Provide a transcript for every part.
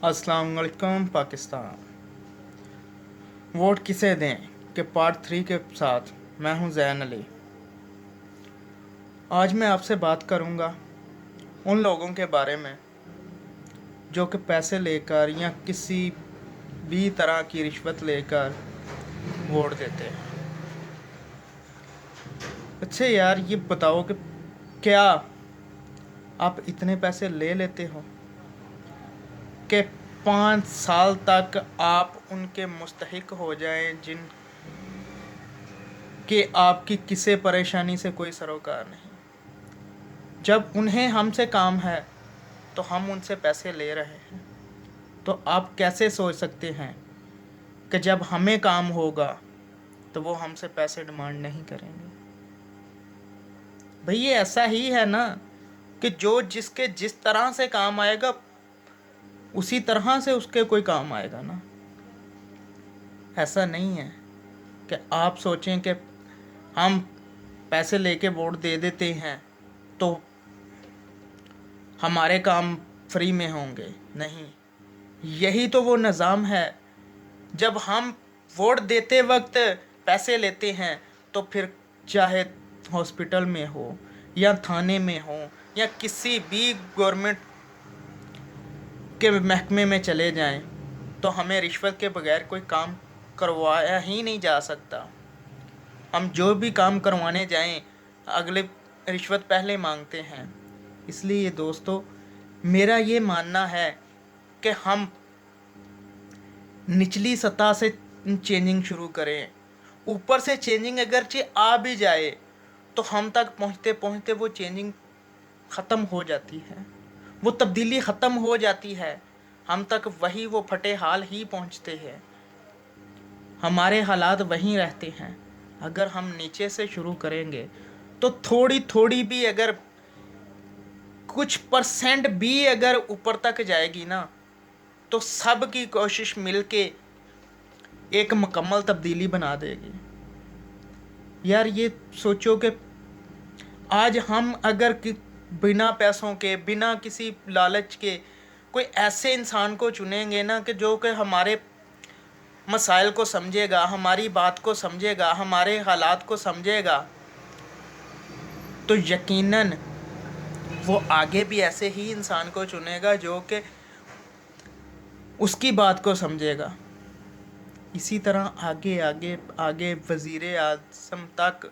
अस्सलाम वालेकुम पाकिस्तान। वोट किसे दें के पार्ट 3 के साथ मैं हूं ज़ैन अली। आज मैं आपसे बात करूंगा उन लोगों के बारे में जो कि पैसे लेकर या किसी भी तरह की रिश्वत लेकर वोट देते हैं। अच्छा यार, ये बताओ कि क्या आप इतने पैसे ले लेते हो कि 5 साल तक आप उनके मुस्तहिक हो जाएं, जिन कि आपकी किसी परेशानी से कोई सरोकार नहीं। जब उन्हें हमसे काम है तो हम उनसे पैसे ले रहे हैं, तो आप कैसे सोच सकते हैं कि जब हमें काम होगा तो वो हमसे पैसे डिमांड नहीं करेंगे। भाई ये ऐसा ही है ना कि जो जिसके जिस तरह से काम आएगा उसी तरह से उसके कोई काम आएगा ना। ऐसा नहीं है कि आप सोचें कि हम पैसे लेके वोट दे देते हैं तो हमारे काम फ्री में होंगे। नहीं, यही तो वो निज़ाम है। जब हम वोट देते वक्त पैसे लेते हैं तो फिर चाहे हॉस्पिटल में हो या थाने में हो या किसी भी गवर्नमेंट के महकमे में चले जाएं, तो हमें रिश्वत के बगैर कोई काम करवाया ही नहीं जा सकता। हम जो भी काम करवाने जाएं अगले रिश्वत पहले मांगते हैं। इसलिए दोस्तों, मेरा ये मानना है कि हम निचली सतह से चेंजिंग शुरू करें। ऊपर से चेंजिंग अगरचे आ भी जाए तो हम तक पहुँचते पहुँचते वो चेंजिंग ख़त्म हो जाती है, वो तब्दीली ख़त्म हो जाती है। हम तक वही वो फटे हाल ही पहुँचते हैं, हमारे हालात वहीं रहते हैं। अगर हम नीचे से शुरू करेंगे तो थोड़ी थोड़ी भी अगर कुछ परसेंट भी अगर ऊपर तक जाएगी ना, तो सब की कोशिश मिलके एक मुकम्मल तब्दीली बना देगी। यार ये सोचो कि आज हम अगर बिना पैसों के, बिना किसी लालच के कोई ऐसे इंसान को चुनेंगे ना कि जो कि हमारे मसाइल को समझेगा, हमारी बात को समझेगा, हमारे हालात को समझेगा, तो यकीनन वो आगे भी ऐसे ही इंसान को चुनेगा जो कि उसकी बात को समझेगा। इसी तरह आगे आगे आगे वज़ीर आज़म तक,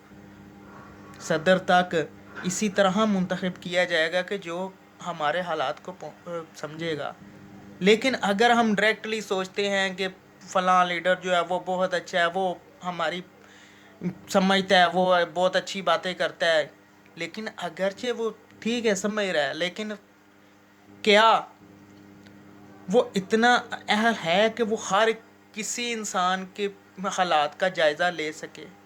सदर तक इसी तरह मुंतखब किया जाएगा कि जो हमारे हालात को समझेगा। लेकिन अगर हम डायरेक्टली सोचते हैं कि फ़लाँ लीडर जो है वो बहुत अच्छा है, वो हमारी समझता है, वो बहुत अच्छी बातें करता है, लेकिन अगरचे वो ठीक है समझ रहा है, लेकिन क्या वो इतना अहल है कि वो हर किसी इंसान के हालात का जायज़ा ले सके?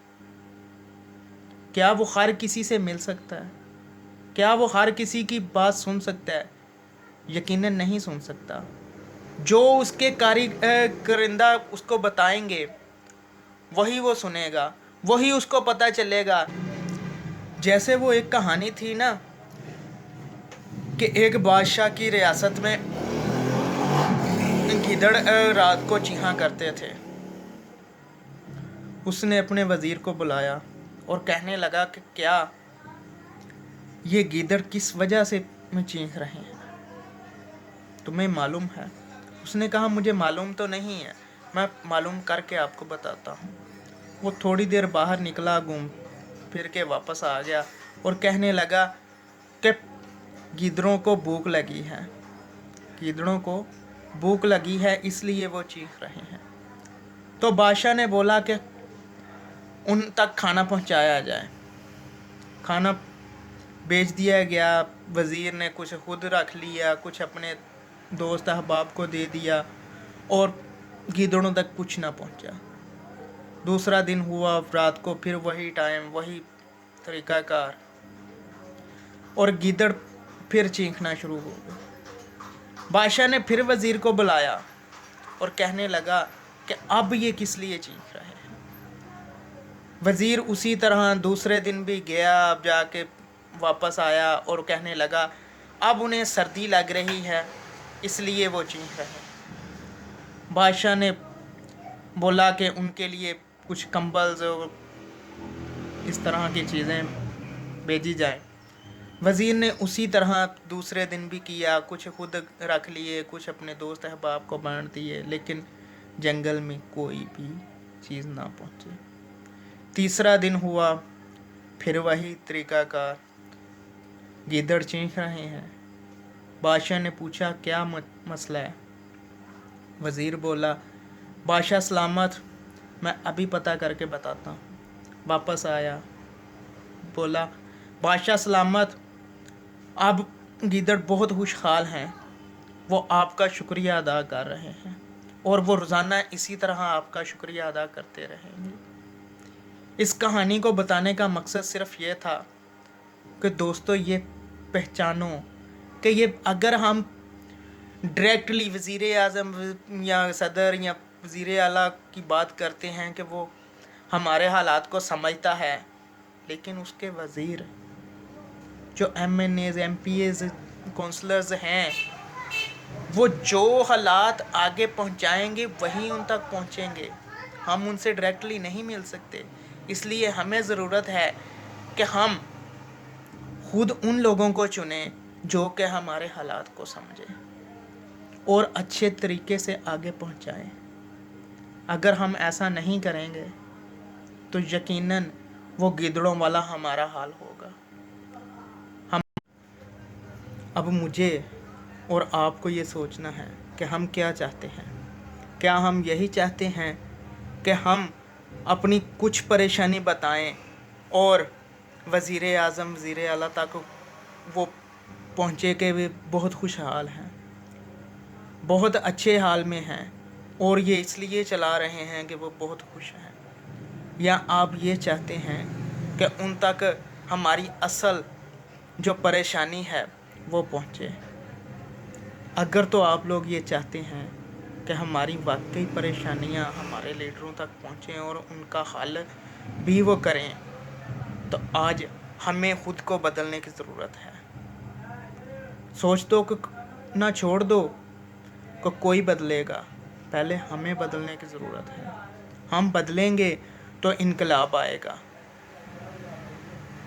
क्या वो हर किसी से मिल सकता है? क्या वो हर किसी की बात सुन सकता है? यकीनन नहीं सुन सकता। जो उसके कारिंदा उसको बताएंगे वही वो सुनेगा, वही उसको पता चलेगा। जैसे वो एक कहानी थी ना कि एक बादशाह की रियासत में गिदड़ रात को चीहा करते थे। उसने अपने वज़ीर को बुलाया और कहने लगा कि क्या ये गिदड़ किस वजह से चीख रहे हैं, तुम्हें मालूम है? उसने कहा मुझे मालूम तो नहीं है, मैं मालूम करके आपको बताता हूँ। वो थोड़ी देर बाहर निकला, घूम फिर के वापस आ गया और कहने लगा कि गिदड़ों को भूख लगी है, गिदड़ों को भूख लगी है इसलिए वो चीख रहे हैं। तो बादशाह ने बोला कि उन तक खाना पहुंचाया जाए। खाना बेच दिया गया। वज़ीर ने कुछ खुद रख लिया, कुछ अपने दोस्त अहबाब को दे दिया और गिदड़ों तक कुछ ना पहुंचा। दूसरा दिन हुआ, रात को फिर वही टाइम, वही तरीक़ाकार, और गिदड़ फिर चीखना शुरू हो गए। बादशाह ने फिर वज़ीर को बुलाया और कहने लगा कि अब ये किस लिए चीख रहे हैं। वज़ीर उसी तरह दूसरे दिन भी गया, अब जाके वापस आया और कहने लगा अब उन्हें सर्दी लग रही है इसलिए वो चीख रहे हैं। بادشاہ نے بولا کہ ان کے لیے کچھ کمبلز اور اس طرح کی چیزیں بھیجی جائیں۔ وزیر نے اسی طرح دوسرے دن بھی کیا، کچھ خود رکھ لیے، کچھ اپنے دوست احباب کو بانٹ دیے، لیکن جنگل میں کوئی بھی چیز نہ پہنچی۔ تیسرا دن ہوا، پھر وہی طریقہ کار، گیدڑ چینک رہے ہیں۔ بادشاہ نے پوچھا کیا مسئلہ ہے؟ وزیر بولا بادشاہ سلامت، میں ابھی پتہ کر کے بتاتا ہوں۔ واپس آیا، بولا بادشاہ سلامت، اب گیدڑ بہت خوشحال ہیں، وہ آپ کا شکریہ ادا کر رہے ہیں اور وہ روزانہ اسی طرح آپ کا شکریہ ادا کرتے رہیں گے۔ اس کہانی کو بتانے کا مقصد صرف یہ تھا کہ دوستو یہ پہچانو کہ یہ اگر ہم ڈائریکٹلی وزیر اعظم یا صدر یا وزیر اعلیٰ کی بات کرتے ہیں کہ وہ ہمارے حالات کو سمجھتا ہے، لیکن اس کے وزیر جو M N As, M P As, councillors ہیں، وہ جو حالات آگے پہنچائیں گے وہی ان تک پہنچیں گے۔ ہم ان سے ڈائریکٹلی نہیں مل سکتے، اس لیے ہمیں ضرورت ہے کہ ہم خود ان لوگوں کو چنیں جو کہ ہمارے حالات کو سمجھیں اور اچھے طریقے سے آگے پہنچائیں۔ اگر ہم ایسا نہیں کریں گے تو یقیناً وہ گیدڑوں والا ہمارا حال ہوگا۔ اب مجھے اور آپ کو یہ سوچنا ہے کہ ہم کیا چاہتے ہیں۔ کیا ہم یہی چاہتے ہیں کہ ہم اپنی کچھ پریشانی بتائیں اور وزیر اعظم، وزیر اعلیٰ تک وہ پہنچے کہ وہ بہت خوشحال ہیں، بہت اچھے حال میں ہیں اور یہ اس لیے چلا رہے ہیں کہ وہ بہت خوش ہیں؟ یا آپ یہ چاہتے ہیں کہ ان تک ہماری اصل جو پریشانی ہے وہ پہنچے؟ اگر تو آپ لوگ یہ چاہتے ہیں کہ ہماری واقعی پریشانیاں ہمارے لیڈروں تک پہنچیں اور ان کا حل بھی وہ کریں، تو آج ہمیں خود کو بدلنے کی ضرورت ہے۔ سوچ دو کہ نہ چھوڑ دو کہ کوئی بدلے گا، پہلے ہمیں بدلنے کی ضرورت ہے۔ ہم بدلیں گے تو انقلاب آئے گا،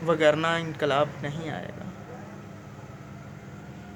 وگرنہ انقلاب نہیں آئے گا۔